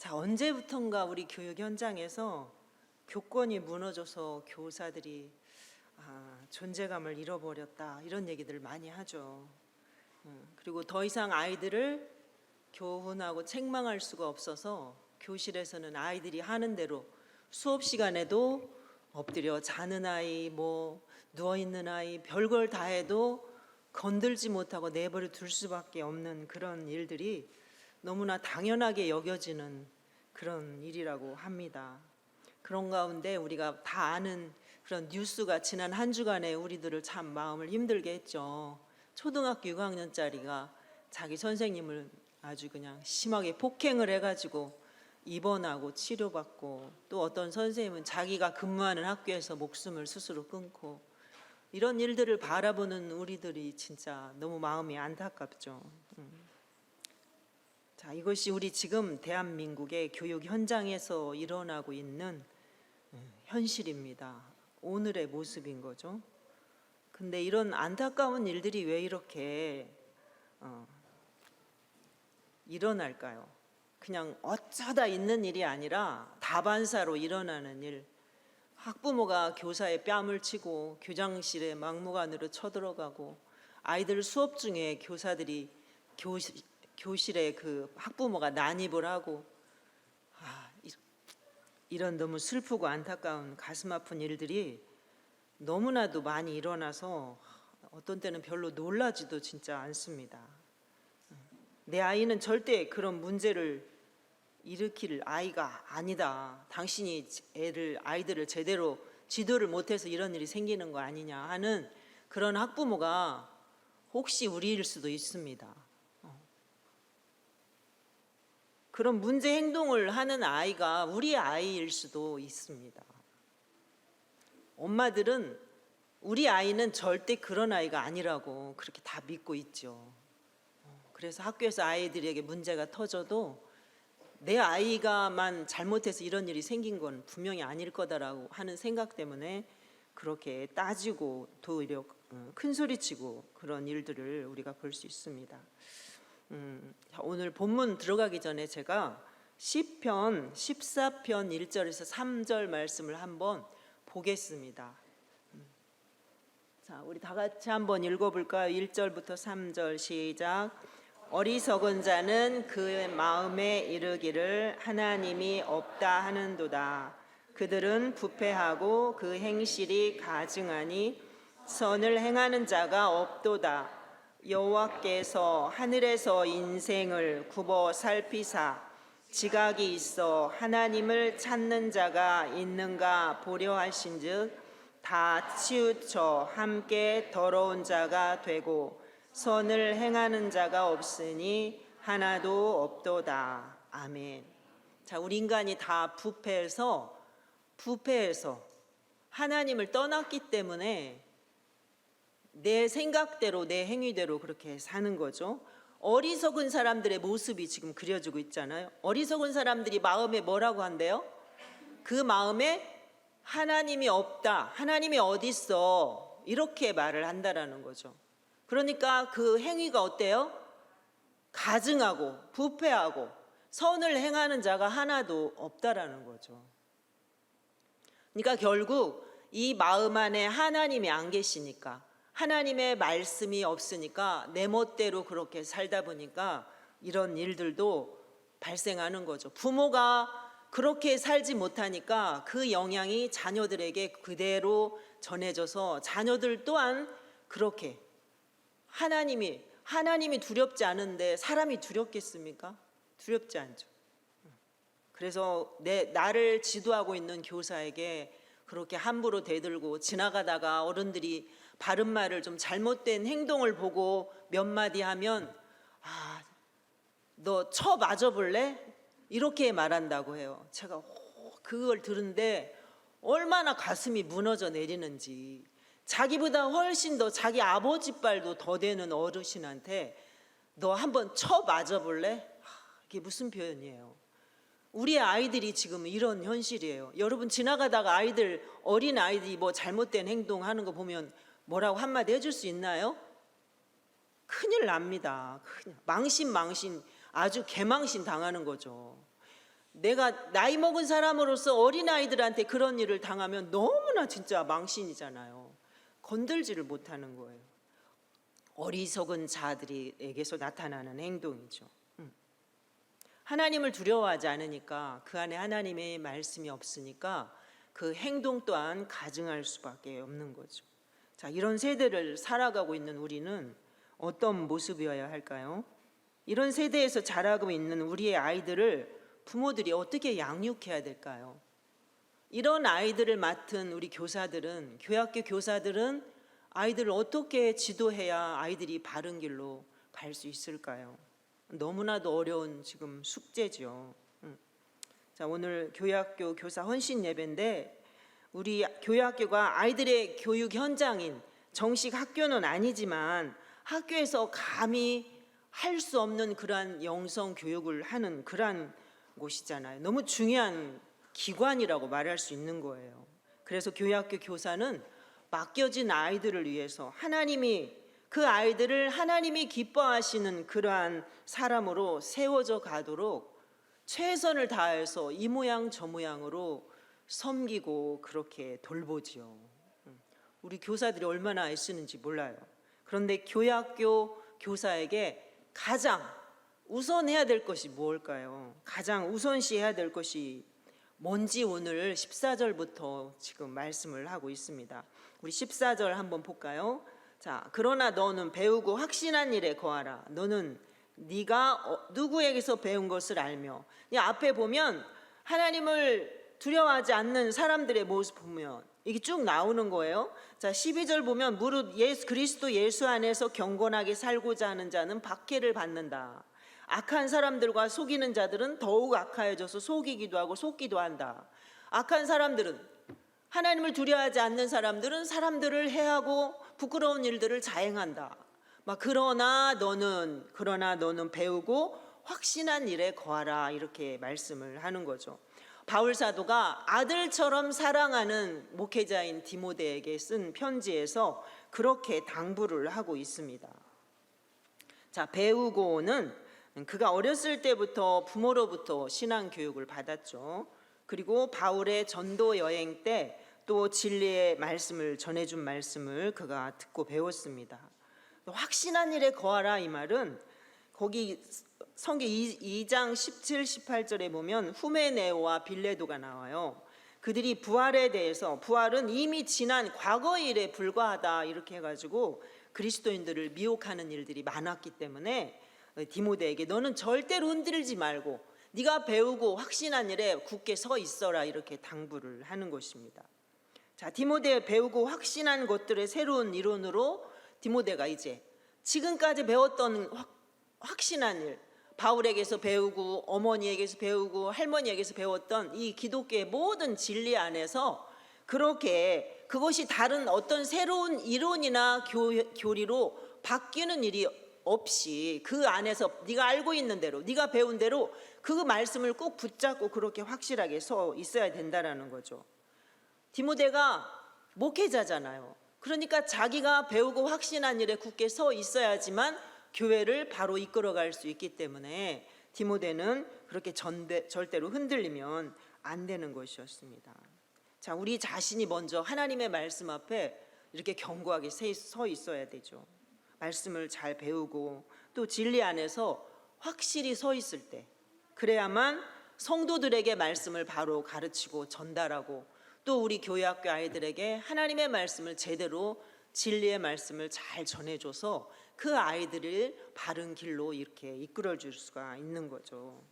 자, 언제부턴가 우리 교육 현장에서 교권이 무너져서 교사들이 존재감을 잃어버렸다 이런 얘기들 많이 하죠. 그리고 더 이상 아이들을 교훈하고 책망할 수가 없어서 교실에서는 아이들이 하는 대로 수업 시간에도 엎드려 자는 아이, 누워 있는 아이, 별걸 다 해도 건들지 못하고 내버려 둘 수밖에 없는 그런 일들이 너무나 당연하게 여겨지는 그런 일이라고 합니다. 그런 가운데 우리가 다 아는 그런 뉴스가 지난 한 주간에 우리들을 참 마음을 힘들게 했죠. 초등학교 6학년짜리가 자기 선생님을 아주 그냥 심하게 폭행을 해가지고 입원하고 치료받고, 또 어떤 선생님은 자기가 근무하는 학교에서 목숨을 스스로 끊고, 이런 일들을 바라보는 우리들이 진짜 너무 마음이 안타깝죠. 자, 이것이 우리 지금 대한민국의 교육 현장에서 일어나고 있는 현실입니다. 오늘의 모습인 거죠. 근데 이런 안타까운 일들이 왜 이렇게 일어날까요? 그냥 어쩌다 있는 일이 아니라 다반사로 일어나는 일. 학부모가 교사의 뺨을 치고 교장실에 막무가내로 쳐들어가고, 아이들 수업 중에 교사들이 교실에 그 학부모가 난입을 하고, 이런 너무 슬프고 안타까운 가슴 아픈 일들이 너무나도 많이 일어나서 어떤 때는 별로 놀라지도 진짜 않습니다. 내 아이는 절대 그런 문제를 일으킬 아이가 아니다. 당신이 아이들을 제대로 지도를 못해서 이런 일이 생기는 거 아니냐 하는 그런 학부모가 혹시 우리일 수도 있습니다. 그런 문제 행동을 하는 아이가 우리 아이일 수도 있습니다. 엄마들은 우리 아이는 절대 그런 아이가 아니라고 그렇게 다 믿고 있죠. 그래서 학교에서 아이들에게 문제가 터져도 내 아이가만 잘못해서 이런 일이 생긴 건 분명히 아닐 거다라고 하는 생각 때문에 그렇게 따지고 도리어 큰 소리치고 그런 일들을 우리가 볼 수 있습니다. 오늘 본문 들어가기 전에 제가 시편 14편 1절에서 3절 말씀을 한번 보겠습니다. 자, 우리 다 같이 한번 읽어볼까요? 1절부터 3절 시작. 어리석은 자는 그 마음에 이르기를 하나님이 없다 하는도다. 그들은 부패하고 그 행실이 가증하니 선을 행하는 자가 없도다. 여호와께서 하늘에서 인생을 굽어 살피사 지각이 있어 하나님을 찾는 자가 있는가 보려 하신즉 다 치우쳐 함께 더러운 자가 되고 선을 행하는 자가 없으니 하나도 없도다. 아멘. 자, 우리 인간이 다 부패해서 하나님을 떠났기 때문에 내 생각대로 내 행위대로 그렇게 사는 거죠. 어리석은 사람들의 모습이 지금 그려지고 있잖아요. 어리석은 사람들이 마음에 뭐라고 한대요? 그 마음에 하나님이 없다, 하나님이 어디 있어, 이렇게 말을 한다라는 거죠. 그러니까 그 행위가 어때요? 가증하고 부패하고 선을 행하는 자가 하나도 없다라는 거죠. 그러니까 결국 이 마음 안에 하나님이 안 계시니까, 하나님의 말씀이 없으니까 내 멋대로 그렇게 살다 보니까 이런 일들도 발생하는 거죠. 부모가 그렇게 살지 못하니까 그 영향이 자녀들에게 그대로 전해져서 자녀들 또한 그렇게 하나님이 두렵지 않은데 사람이 두렵겠습니까? 두렵지 않죠. 그래서 나를 지도하고 있는 교사에게 그렇게 함부로 대들고, 지나가다가 어른들이 바른 말을 좀 잘못된 행동을 보고 몇 마디 하면 너 쳐 맞아볼래? 이렇게 말한다고 해요. 제가 그걸 들은데 얼마나 가슴이 무너져 내리는지. 자기보다 훨씬 더 자기 아버지 빨도 더 되는 어르신한테 너 한번 쳐 맞아볼래? 이게 무슨 표현이에요? 우리 아이들이 지금 이런 현실이에요. 여러분 지나가다가 어린 아이들이 뭐 잘못된 행동하는 거 보면 뭐라고 한마디 해줄 수 있나요? 큰일 납니다. 망신 아주 개망신 당하는 거죠. 내가 나이 먹은 사람으로서 어린아이들한테 그런 일을 당하면 너무나 진짜 망신이잖아요. 건들지를 못하는 거예요. 어리석은 자들에게서 나타나는 행동이죠. 하나님을 두려워하지 않으니까, 그 안에 하나님의 말씀이 없으니까 그 행동 또한 가증할 수밖에 없는 거죠. 자, 이런 세대를 살아가고 있는 우리는 어떤 모습이어야 할까요? 이런 세대에서 자라고 있는 우리의 아이들을 부모들이 어떻게 양육해야 될까요? 이런 아이들을 맡은 우리 교사들은, 교학교 교사들은 아이들을 어떻게 지도해야 아이들이 바른 길로 갈 수 있을까요? 너무나도 어려운 지금 숙제죠. 자, 오늘 교학교 교사 헌신 예배인데, 우리 교학교가 아이들의 교육 현장인 정식 학교는 아니지만 학교에서 감히 할 수 없는 그러한 영성 교육을 하는 그러한 곳이잖아요. 너무 중요한 기관이라고 말할 수 있는 거예요. 그래서 교학교 교사는 맡겨진 아이들을 위해서 그 아이들을 하나님이 기뻐하시는 그러한 사람으로 세워져 가도록 최선을 다해서 이 모양 저 모양으로 섬기고 그렇게 돌보지요. 우리 교사들이 얼마나 애쓰는지 몰라요. 그런데 교학교 교사에게 가장 우선해야 될 것이 무엇일까요? 가장 우선시해야 될 것이 뭔지 오늘 14절부터 지금 말씀을 하고 있습니다. 우리 14절 한번 볼까요? 자, 그러나 너는 배우고 확신한 일에 거하라. 너는 네가 누구에게서 배운 것을 알며. 이 앞에 보면 하나님을 두려워하지 않는 사람들의 모습 보면 이게 쭉 나오는 거예요. 자, 12절 보면 무릇 그리스도 예수 안에서 경건하게 살고자 하는 자는 박해를 받는다. 악한 사람들과 속이는 자들은 더욱 악하여져서 속이기도 하고 속기도 한다. 악한 사람들은, 하나님을 두려워하지 않는 사람들은 사람들을 해하고 부끄러운 일들을 자행한다. 그러나 너는 배우고 확신한 일에 거하라, 이렇게 말씀을 하는 거죠. 바울 사도가 아들처럼 사랑하는 목회자인 디모데에게 쓴 편지에서 그렇게 당부를 하고 있습니다. 자, 배우고는 그가 어렸을 때부터 부모로부터 신앙 교육을 받았죠. 그리고 바울의 전도 여행 때 또 진리의 말씀을 전해준 말씀을 그가 듣고 배웠습니다. 확신한 일에 거하라, 이 말은 거기 성경 2장 17, 18절에 보면 후메네오와 빌레도가 나와요. 그들이 부활에 대해서, 부활은 이미 지난 과거의 일에 불과하다, 이렇게 해가지고 그리스도인들을 미혹하는 일들이 많았기 때문에 디모데에게 너는 절대로 흔들지 말고 네가 배우고 확신한 일에 굳게 서 있어라, 이렇게 당부를 하는 것입니다. 자, 디모데 배우고 확신한 것들의 새로운 이론으로 디모데가 이제 지금까지 배웠던 확신한 일, 바울에게서 배우고 어머니에게서 배우고 할머니에게서 배웠던 이 기독교의 모든 진리 안에서 그렇게 그것이 다른 어떤 새로운 이론이나 교리로 바뀌는 일이 없이 그 안에서 네가 알고 있는 대로, 네가 배운 대로 그 말씀을 꼭 붙잡고 그렇게 확실하게 서 있어야 된다라는 거죠. 디모데가 목회자잖아요. 그러니까 자기가 배우고 확신한 일에 굳게 서 있어야지만 교회를 바로 이끌어갈 수 있기 때문에 디모데는 그렇게 절대로 흔들리면 안 되는 것이었습니다. 자, 우리 자신이 먼저 하나님의 말씀 앞에 이렇게 견고하게 서 있어야 되죠. 말씀을 잘 배우고 또 진리 안에서 확실히 서 있을 때, 그래야만 성도들에게 말씀을 바로 가르치고 전달하고 또 우리 교회학교 아이들에게 하나님의 말씀을 제대로, 진리의 말씀을 잘 전해줘서 그 아이들을 바른 길로 이렇게 이끌어 줄 수가 있는 거죠.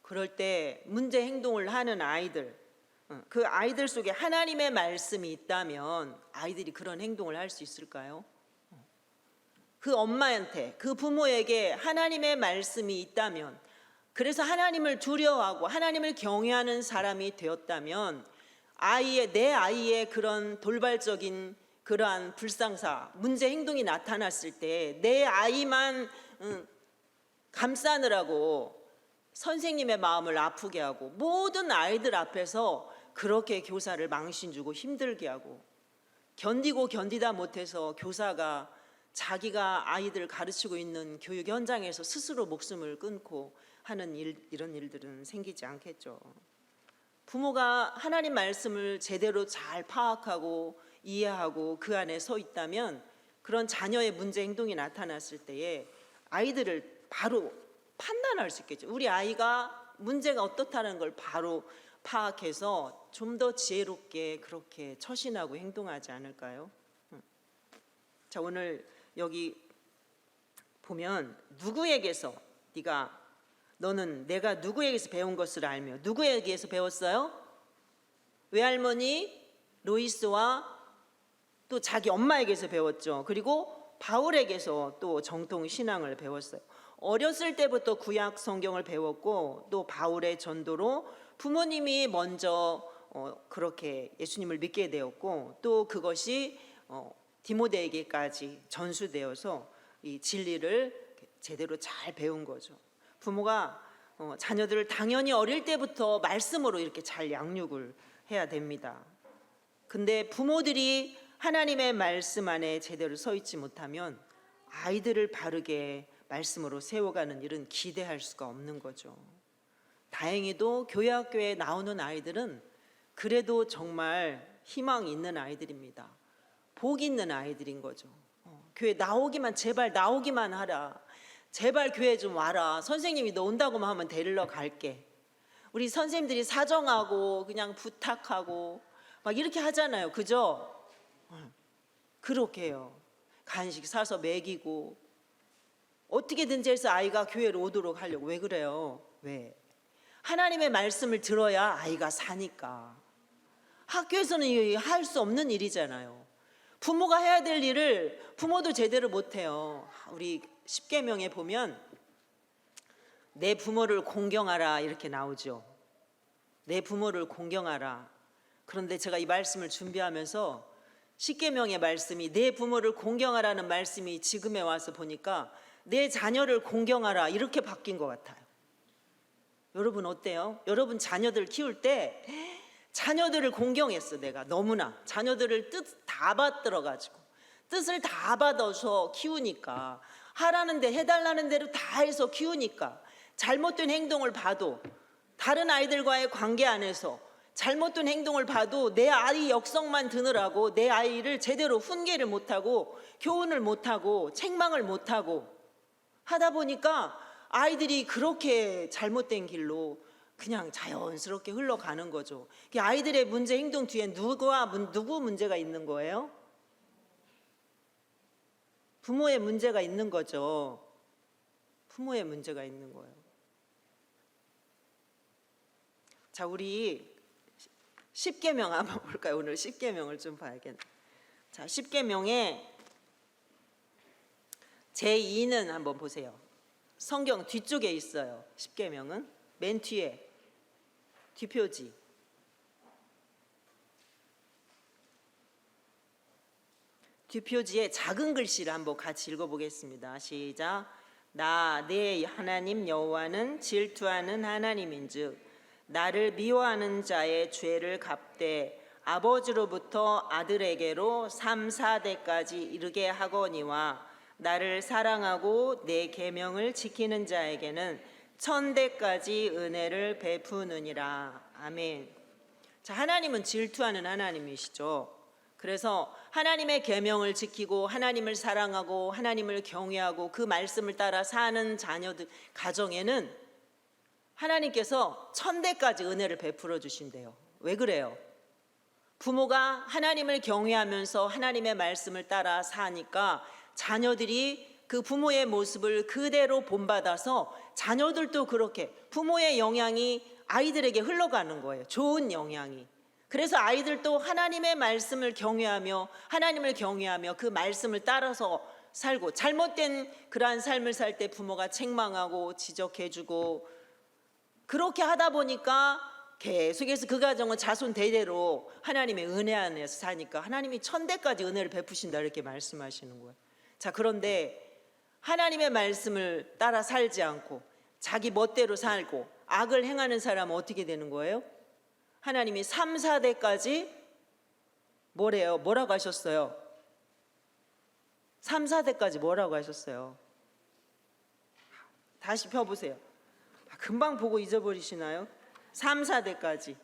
그럴 때 문제 행동을 하는 아이들, 그 아이들 속에 하나님의 말씀이 있다면 아이들이 그런 행동을 할 수 있을까요? 그 엄마한테, 그 부모에게 하나님의 말씀이 있다면, 그래서 하나님을 두려워하고 하나님을 경외하는 사람이 되었다면 내 아이의 그런 돌발적인 그러한 불상사, 문제 행동이 나타났을 때 내 아이만 감싸느라고 선생님의 마음을 아프게 하고 모든 아이들 앞에서 그렇게 교사를 망신 주고 힘들게 하고 견디고 견디다 못해서 교사가 자기가 아이들을 가르치고 있는 교육 현장에서 스스로 목숨을 끊고 하는 이런 일들은 생기지 않겠죠. 부모가 하나님 말씀을 제대로 잘 파악하고 이해하고 그 안에 서 있다면 그런 자녀의 문제 행동이 나타났을 때에 아이들을 바로 판단할 수 있겠죠. 우리 아이가 문제가 어떻다는 걸 바로 파악해서 좀 더 지혜롭게 그렇게 처신하고 행동하지 않을까요? 자, 오늘 여기 보면 누구에게서 너는 내가 누구에게서 배운 것을 알며 누구에게서 배웠어요? 외할머니 로이스와 또 자기 엄마에게서 배웠죠. 그리고 바울에게서 또 정통 신앙을 배웠어요. 어렸을 때부터 구약 성경을 배웠고 또 바울의 전도로 부모님이 먼저 그렇게 예수님을 믿게 되었고 또 그것이 디모데에게까지 전수되어서 이 진리를 제대로 잘 배운 거죠. 부모가 자녀들을 당연히 어릴 때부터 말씀으로 이렇게 잘 양육을 해야 됩니다. 근데 부모들이 하나님의 말씀 안에 제대로 서 있지 못하면 아이들을 바르게 말씀으로 세워가는 일은 기대할 수가 없는 거죠. 다행히도 교회학교에 나오는 아이들은 그래도 정말 희망이 있는 아이들입니다. 복 있는 아이들인 거죠. 교회 제발 나오기만 하라. 제발 교회 좀 와라. 선생님이 너 온다고만 하면 데리러 갈게. 우리 선생님들이 사정하고 그냥 부탁하고 막 이렇게 하잖아요. 그죠? 그렇게 해요. 간식 사서 먹이고 어떻게든지 해서 아이가 교회로 오도록 하려고. 왜 그래요? 왜? 하나님의 말씀을 들어야 아이가 사니까. 학교에서는 할 수 없는 일이잖아요. 부모가 해야 될 일을 부모도 제대로 못해요. 우리 십계명에 보면 내 부모를 공경하라 이렇게 나오죠. 내 부모를 공경하라. 그런데 제가 이 말씀을 준비하면서 십계명의 말씀이 내 부모를 공경하라는 말씀이 지금에 와서 보니까 내 자녀를 공경하라 이렇게 바뀐 것 같아요. 여러분 어때요? 여러분 자녀들 키울 때 자녀들을 공경했어. 내가 너무나 자녀들을 뜻 다 받들어가지고 뜻을 다 받아서 키우니까 하라는 데 해달라는 대로 다 해서 키우니까 잘못된 행동을 봐도 다른 아이들과의 관계 안에서 잘못된 행동을 봐도 내 아이 역성만 드느라고 내 아이를 제대로 훈계를 못하고 교훈을 못하고 책망을 못하고 하다 보니까 아이들이 그렇게 잘못된 길로 그냥 자연스럽게 흘러가는 거죠. 아이들의 문제 행동 뒤에 누구 문제가 있는 거예요? 부모의 문제가 있는 거죠. 부모의 문제가 있는 거예요. 자, 우리 십계명 한번 볼까요? 오늘 십계명을 좀 봐야겠네. 자, 십계명에 제2는 한번 보세요. 성경 뒤쪽에 있어요. 십계명은 맨 뒤에 뒷표지. 뒷표지에 작은 글씨를 한번 같이 읽어보겠습니다. 시작. 나 내 하나님 여호와는 질투하는 하나님인즉 나를 미워하는 자의 죄를 갚되 아버지로부터 아들에게로 3, 4대까지 이르게 하거니와 나를 사랑하고 내 계명을 지키는 자에게는 1000대까지 은혜를 베푸느니라. 아멘. 자, 하나님은 질투하는 하나님이시죠. 그래서 하나님의 계명을 지키고 하나님을 사랑하고 하나님을 경외하고 그 말씀을 따라 사는 자녀들 가정에는 하나님께서 1000대까지 은혜를 베풀어 주신대요. 왜 그래요? 부모가 하나님을 경외하면서 하나님의 말씀을 따라 사니까 자녀들이 그 부모의 모습을 그대로 본받아서 자녀들도 그렇게 부모의 영향이 아이들에게 흘러가는 거예요. 좋은 영향이. 그래서 아이들도 하나님의 말씀을 경외하며 하나님을 경외하며 그 말씀을 따라서 살고 잘못된 그러한 삶을 살 때 부모가 책망하고 지적해주고 그렇게 하다 보니까 계속해서 그 가정은 자손 대대로 하나님의 은혜 안에서 사니까 하나님이 1000대까지 은혜를 베푸신다 이렇게 말씀하시는 거예요. 자, 그런데 하나님의 말씀을 따라 살지 않고 자기 멋대로 살고 악을 행하는 사람은 어떻게 되는 거예요? 하나님이 3, 4대까지 뭐라고 하셨어요? 3, 4대까지 뭐라고 하셨어요? 다시 펴보세요. 금방 보고 잊어버리시나요? 3, 4대까지.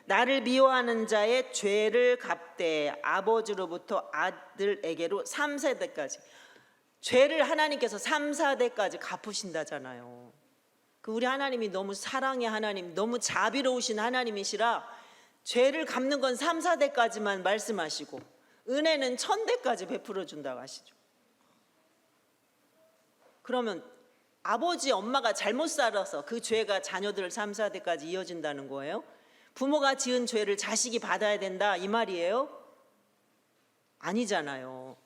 나를 미워하는 자의 죄를 갚되 아버지로부터 아들에게로 3, 4대까지. 죄를 하나님께서 3, 4대까지 갚으신다잖아요. 우리 하나님이 너무 사랑의 하나님, 너무 자비로우신 하나님이시라 죄를 갚는 건 3, 4대까지만 말씀하시고 은혜는 1000대까지 베풀어 준다고 하시죠. 그러면 아버지, 엄마가 잘못 살아서 그 죄가 자녀들 3, 4대까지 이어진다는 거예요? 부모가 지은 죄를 자식이 받아야 된다 이 말이에요? 아니잖아요.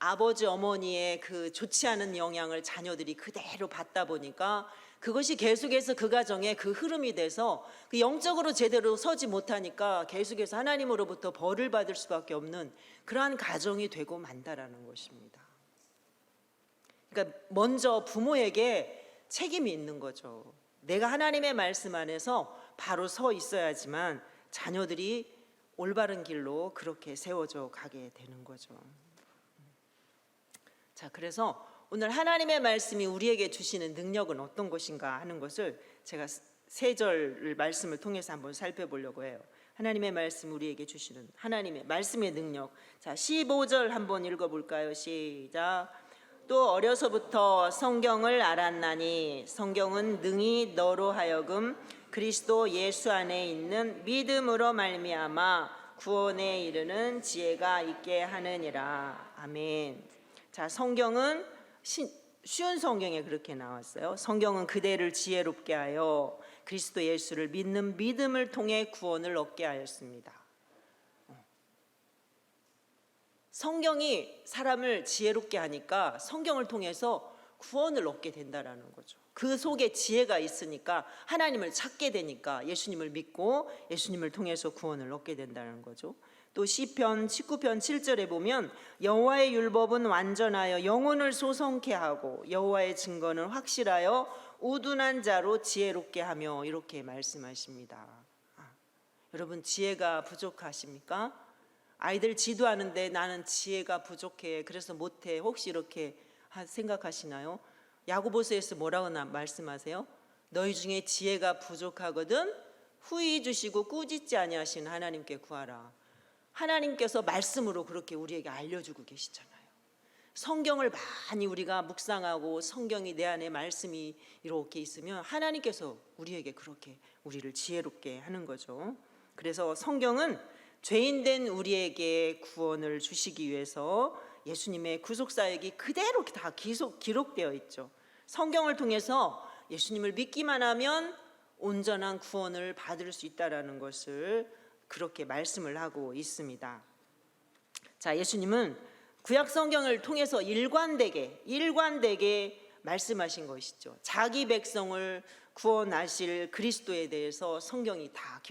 아버지, 어머니의 그 좋지 않은 영향을 자녀들이 그대로 받다 보니까 그것이 계속해서 그 가정에 그 흐름이 돼서 그 영적으로 제대로 서지 못하니까 계속해서 하나님으로부터 벌을 받을 수밖에 없는 그러한 가정이 되고 만다라는 것입니다. 그러니까 먼저 부모에게 책임이 있는 거죠. 내가 하나님의 말씀 안에서 바로 서 있어야지만 자녀들이 올바른 길로 그렇게 세워져 가게 되는 거죠. 자, 그래서 오늘 하나님의 말씀이 우리에게 주시는 능력은 어떤 것인가 하는 것을 제가 세 절 말씀을 통해서 한번 살펴보려고 해요. 하나님의 말씀 우리에게 주시는 하나님의 말씀의 능력. 자, 15절 한번 읽어볼까요? 시작. 또 어려서부터 성경을 알았나니 성경은 능히 너로 하여금 그리스도 예수 안에 있는 믿음으로 말미암아 구원에 이르는 지혜가 있게 하느니라. 아멘. 자, 성경은 쉬운 성경에 그렇게 나왔어요. 성경은 그대를 지혜롭게 하여 그리스도 예수를 믿는 믿음을 통해 구원을 얻게 하였습니다. 성경이 사람을 지혜롭게 하니까 성경을 통해서 구원을 얻게 된다라는 거죠. 그 속에 지혜가 있으니까 하나님을 찾게 되니까 예수님을 믿고 예수님을 통해서 구원을 얻게 된다는 거죠. 또 시편 19편 7절에 보면 여호와의 율법은 완전하여 영혼을 소성케 하고 여호와의 증거는 확실하여 우둔한 자로 지혜롭게 하며 이렇게 말씀하십니다. 여러분, 지혜가 부족하십니까? 아이들 지도하는데 나는 지혜가 부족해, 그래서 못해, 혹시 이렇게 생각하시나요? 야고보서에서 뭐라고 말씀하세요? 너희 중에 지혜가 부족하거든 후히 주시고 꾸짖지 아니하시는 하나님께 구하라. 하나님께서 말씀으로 그렇게 우리에게 알려주고 계시잖아요. 성경을 많이 우리가 묵상하고 성경이 내 안에 말씀이 이렇게 있으면 하나님께서 우리에게 그렇게 우리를 지혜롭게 하는 거죠. 그래서 성경은 죄인된 우리에게 구원을 주시기 위해서 예수님의 구속사역이 그대로 다 기록되어 있죠. 성경을 통해서 예수님을 믿기만 하면 온전한 구원을 받을 수 있다는 것을 그렇게 말씀을 하고 있습니다. 자, 예수님은 구약 성경을 통해서 일관되게 말씀하신 것이죠. 자기 백성을 구원하실 그리스도에 대해서 성경이 다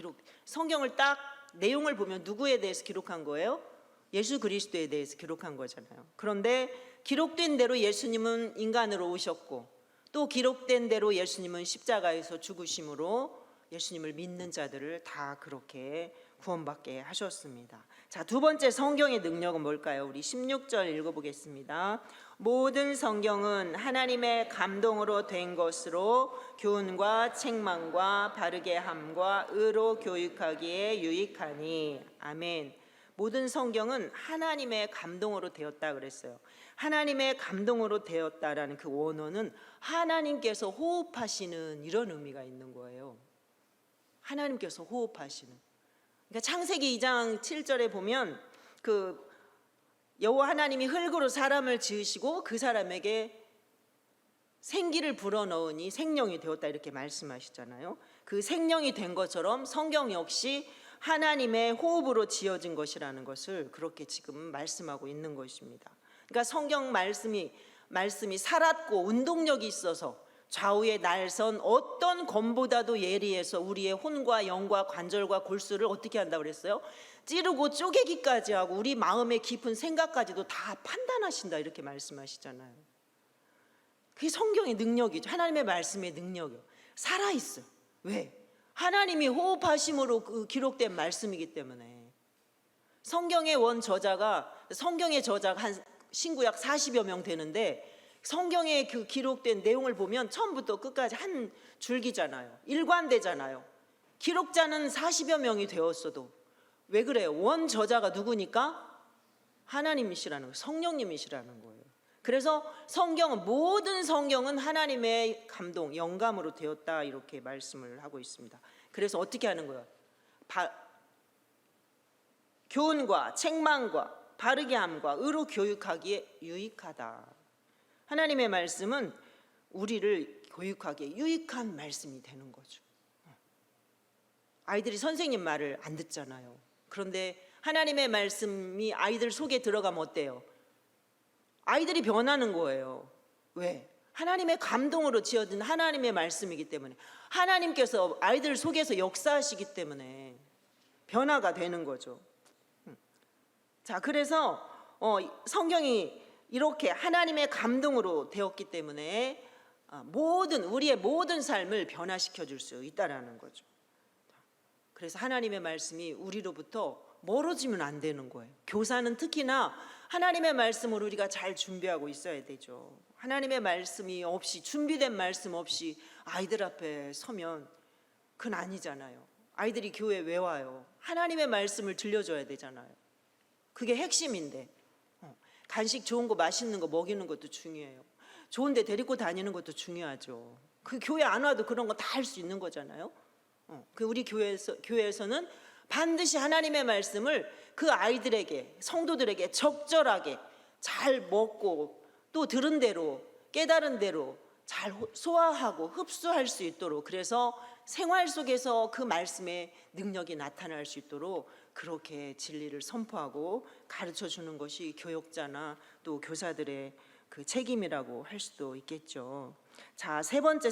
성경을 딱 내용을 보면 누구에 대해서 기록한 거예요? 예수 그리스도에 대해서 기록한 거잖아요. 그런데 기록된 대로 예수님은 인간으로 오셨고 또 기록된 대로 예수님은 십자가에서 죽으심으로 예수님을 믿는 자들을 다 그렇게 구원받게 하셨습니다. 자, 두 번째 성경의 능력은 뭘까요? 우리 16절 읽어보겠습니다. 모든 성경은 하나님의 감동으로 된 것으로 교훈과 책망과 바르게 함과 의로 교육하기에 유익하니. 아멘. 모든 성경은 하나님의 감동으로 되었다 그랬어요. 하나님의 감동으로 되었다라는 그 원어는 하나님께서 호흡하시는 이런 의미가 있는 거예요. 하나님께서 호흡하시는. 그러니까 창세기 2장 7절에 보면 그 여호와 하나님이 흙으로 사람을 지으시고 그 사람에게 생기를 불어넣으니 생명이 되었다 이렇게 말씀하시잖아요. 그 생명이 된 것처럼 성경 역시 하나님의 호흡으로 지어진 것이라는 것을 그렇게 지금 말씀하고 있는 것입니다. 그러니까 성경 말씀이 살았고 운동력이 있어서 좌우의 날선 어떤 검보다도 예리해서 우리의 혼과 영과 관절과 골수를 어떻게 한다고 그랬어요? 찌르고 쪼개기까지 하고 우리 마음의 깊은 생각까지도 다 판단하신다 이렇게 말씀하시잖아요. 그게 성경의 능력이죠. 하나님의 말씀의 능력이요. 살아있어요. 왜? 하나님이 호흡하심으로 그 기록된 말씀이기 때문에. 성경의 저자가 한 신구약 40여 명 되는데 성경에 그 기록된 내용을 보면 처음부터 끝까지 한 줄기잖아요. 일관되잖아요. 기록자는 40여 명이 되었어도 왜 그래요? 원 저자가 누구니까? 하나님이시라는 거예요. 성령님이시라는 거예요. 그래서 성경은, 모든 성경은 하나님의 감동, 영감으로 되었다, 이렇게 말씀을 하고 있습니다. 그래서 어떻게 하는 거예요? 교훈과 책망과 바르게 함과 의로 교육하기에 유익하다. 하나님의 말씀은 우리를 교육하기에 유익한 말씀이 되는 거죠. 아이들이 선생님 말을 안 듣잖아요. 그런데 하나님의 말씀이 아이들 속에 들어가면 어때요? 아이들이 변하는 거예요. 왜? 하나님의 감동으로 지어진 하나님의 말씀이기 때문에, 하나님께서 아이들 속에서 역사하시기 때문에 변화가 되는 거죠. 자, 그래서 성경이 이렇게 하나님의 감동으로 되었기 때문에 우리의 모든 삶을 변화시켜 줄 수 있다라는 거죠. 그래서 하나님의 말씀이 우리로부터 멀어지면 안 되는 거예요. 교사는 특히나 하나님의 말씀을 우리가 잘 준비하고 있어야 되죠. 하나님의 말씀이 없이, 준비된 말씀 없이 아이들 앞에 서면 그건 아니잖아요. 아이들이 교회에 왜 와요? 하나님의 말씀을 들려줘야 되잖아요. 그게 핵심인데, 간식 좋은 거, 맛있는 거 먹이는 것도 중요해요. 좋은 데 데리고 다니는 것도 중요하죠. 그 교회 안 와도 그런 거 다 할 수 있는 거잖아요. 그 우리 교회에서는 반드시 하나님의 말씀을 그 아이들에게, 성도들에게 적절하게 잘 먹고, 또 들은 대로, 깨달은 대로 잘 소화하고 흡수할 수 있도록, 그래서 생활 속에서 그 말씀의 능력이 나타날 수 있도록 그렇게 진리를 선포하고 가르쳐 주는 것이 교역자나 또 교사들의 그 책임이라고 할 수도 있겠죠. 자, 세 번째로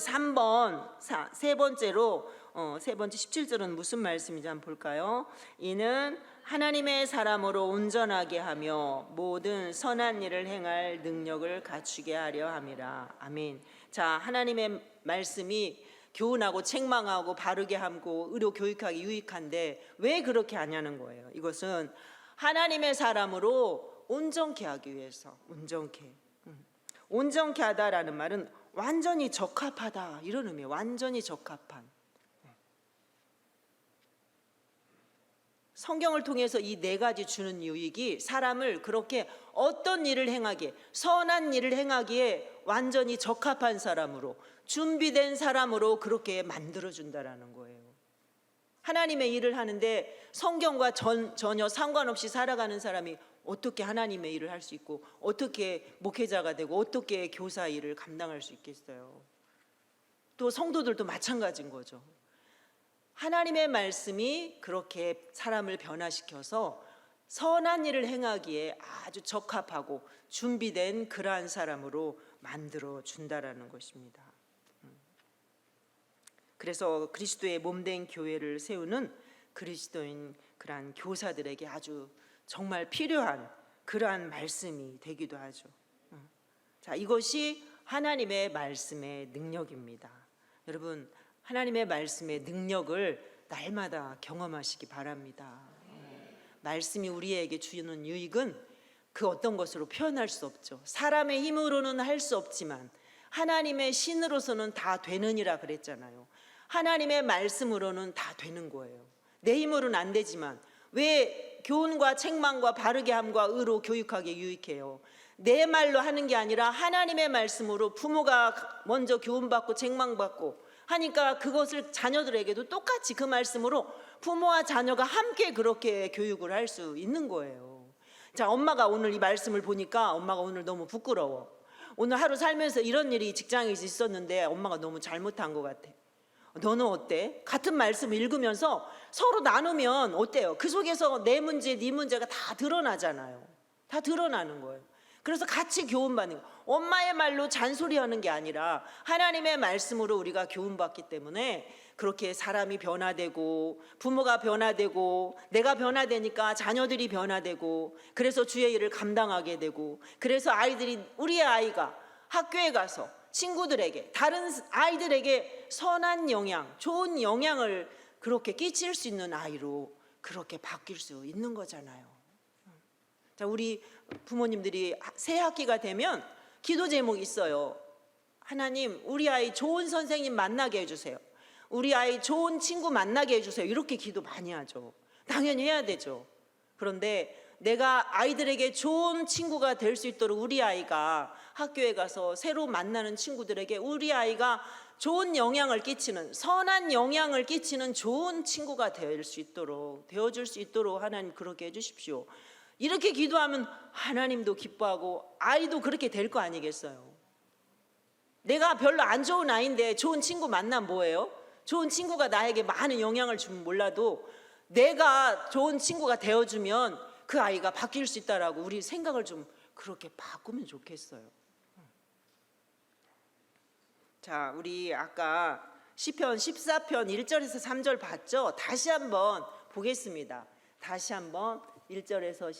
세 번째 17절은 무슨 말씀인지 한번 볼까요? 이는 하나님의 사람으로 온전하게 하며 모든 선한 일을 행할 능력을 갖추게 하려 함이라. 아멘. 자, 하나님의 말씀이 교훈하고 책망하고 바르게 함고 의로 교육하기 유익한데 왜 그렇게 하냐는 거예요. 이것은 하나님의 사람으로 온전케 하기 위해서. 온전케 하다라는 말은 완전히 적합하다, 이런 의미예요. 완전히 적합한. 성경을 통해서 이 네 가지 주는 유익이 사람을 그렇게 어떤 일을 행하기에, 선한 일을 행하기에 완전히 적합한 사람으로, 준비된 사람으로 그렇게 만들어준다라는 거예요. 하나님의 일을 하는데 성경과 전혀 상관없이 살아가는 사람이 어떻게 하나님의 일을 할 수 있고, 어떻게 목회자가 되고, 어떻게 교사 일을 감당할 수 있겠어요? 또 성도들도 마찬가지인 거죠. 하나님의 말씀이 그렇게 사람을 변화시켜서 선한 일을 행하기에 아주 적합하고 준비된 그러한 사람으로 만들어 준다라는 것입니다. 그래서 그리스도의 몸된 교회를 세우는 그리스도인 그러한 교사들에게 아주 정말 필요한 그러한 말씀이 되기도 하죠. 자, 이것이 하나님의 말씀의 능력입니다. 여러분, 하나님의 말씀의 능력을 날마다 경험하시기 바랍니다. 말씀이 우리에게 주는 유익은 그 어떤 것으로 표현할 수 없죠. 사람의 힘으로는 할 수 없지만 하나님의 신으로서는 다 되느니라 그랬잖아요. 하나님의 말씀으로는 다 되는 거예요. 내 힘으로는 안 되지만 왜 교훈과 책망과 바르게 함과 의로 교육하기에 유익해요? 내 말로 하는 게 아니라 하나님의 말씀으로 부모가 먼저 교훈받고 책망받고 하니까 그것을 자녀들에게도 똑같이 그 말씀으로 부모와 자녀가 함께 그렇게 교육을 할 수 있는 거예요. 자, 엄마가 오늘 이 말씀을 보니까 엄마가 오늘 너무 부끄러워. 오늘 하루 살면서 이런 일이 직장에 있었는데 엄마가 너무 잘못한 것 같아. 너는 어때? 같은 말씀 읽으면서 서로 나누면 어때요? 그 속에서 내 문제, 네 문제가 다 드러나잖아요. 다 드러나는 거예요. 그래서 같이 교훈받는 거예요. 엄마의 말로 잔소리하는 게 아니라 하나님의 말씀으로 우리가 교훈받기 때문에 그렇게 사람이 변화되고 부모가 변화되고 내가 변화되니까 자녀들이 변화되고 그래서 주의 일을 감당하게 되고 그래서 우리의 아이가 학교에 가서 친구들에게 다른 아이들에게 선한 영향, 좋은 영향을 그렇게 끼칠 수 있는 아이로 그렇게 바뀔 수 있는 거잖아요. 자, 우리 부모님들이 새 학기가 되면 기도 제목이 있어요. 하나님, 우리 아이 좋은 선생님 만나게 해주세요. 우리 아이 좋은 친구 만나게 해주세요. 이렇게 기도 많이 하죠. 당연히 해야 되죠. 그런데 내가 아이들에게 좋은 친구가 될 수 있도록 우리 아이가 학교에 가서 새로 만나는 친구들에게 우리 아이가 좋은 영향을 끼치는, 선한 영향을 끼치는 좋은 친구가 될 수 있도록, 되어줄 수 있도록 하나님 그렇게 해주십시오. 이렇게 기도하면 하나님도 기뻐하고 아이도 그렇게 될 거 아니겠어요? 내가 별로 안 좋은 아이인데 좋은 친구 만나면 뭐예요? 좋은 친구가 나에게 많은 영향을 주면 몰라도 내가 좋은 친구가 되어주면 그 아이가 바뀔 수 있다라고 우리 생각을 좀 그렇게 바꾸면 좋겠어요. 자, 우리 아까 시편 14편 1절에서 3절 봤죠? 다시 한번 보겠습니다. 다시 한번 1절에서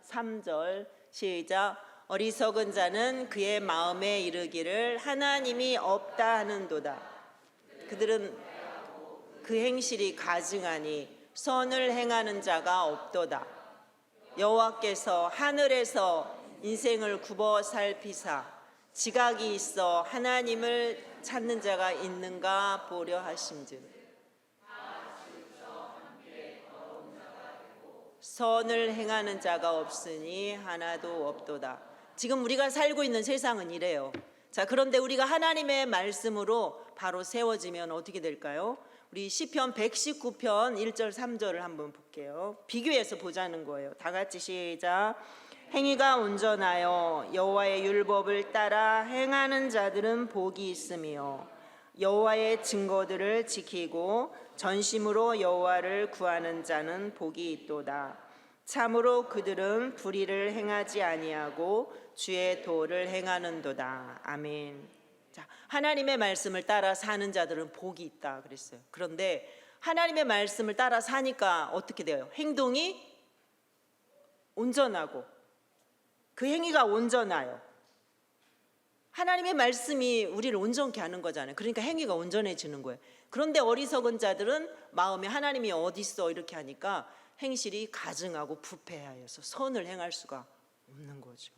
3절 시작. 어리석은 자는 그의 마음에 이르기를 하나님이 없다 하는도다. 그들은 그 행실이 가증하니 선을 행하는 자가 없도다. 여호와께서 하늘에서 인생을 굽어 살피사 지각이 있어 하나님을 찾는 자가 있는가 보려 하심즉 선을 행하는 자가 없으니 하나도 없도다. 지금 우리가 살고 있는 세상은 이래요. 자, 그런데 우리가 하나님의 말씀으로 바로 세워지면 어떻게 될까요? 우리 시편 119편 1절 3절을 한번 볼게요. 비교해서 보자는 거예요. 다 같이 시작. 행위가 온전하여 여호와의 율법을 따라 행하는 자들은 복이 있으며 여호와의 증거들을 지키고 전심으로 여호와를 구하는 자는 복이 있도다. 참으로 그들은 불의를 행하지 아니하고 주의 도를 행하는도다. 아멘. 자, 하나님의 말씀을 따라 사는 자들은 복이 있다 그랬어요. 그런데 하나님의 말씀을 따라 사니까 어떻게 돼요? 행동이 온전하고 그 행위가 온전하여. 하나님의 말씀이 우리를 온전케 하는 거잖아요. 그러니까 행위가 온전해지는 거예요. 그런데 어리석은 자들은 마음에 하나님이 어디 있어 이렇게 하니까 행실이 가증하고 부패하여서 선을 행할 수가 없는 거죠.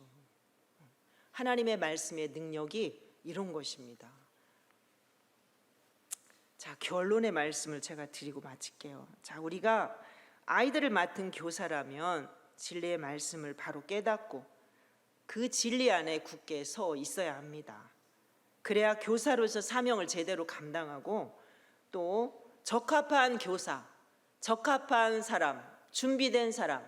하나님의 말씀의 능력이 이런 것입니다. 자, 결론의 말씀을 제가 드리고 마칠게요. 자, 우리가 아이들을 맡은 교사라면 진리의 말씀을 바로 깨닫고 그 진리 안에 굳게 서 있어야 합니다. 그래야 교사로서 사명을 제대로 감당하고 또 적합한 교사, 적합한 사람, 준비된 사람,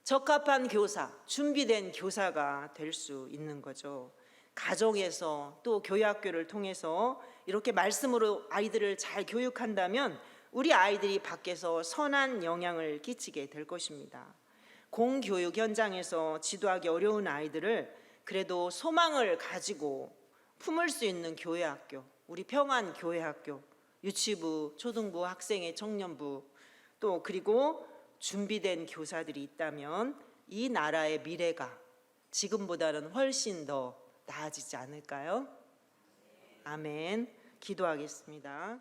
적합한 교사, 준비된 교사가 될 수 있는 거죠. 가정에서 또 교회학교를 통해서 이렇게 말씀으로 아이들을 잘 교육한다면 우리 아이들이 밖에서 선한 영향을 끼치게 될 것입니다. 공교육 현장에서 지도하기 어려운 아이들을 그래도 소망을 가지고 품을 수 있는 교회학교, 우리 평안 교회학교, 유치부, 초등부, 학생회, 청년부 또 그리고 준비된 교사들이 있다면 이 나라의 미래가 지금보다는 훨씬 더 나아지지 않을까요? 아멘. 기도하겠습니다.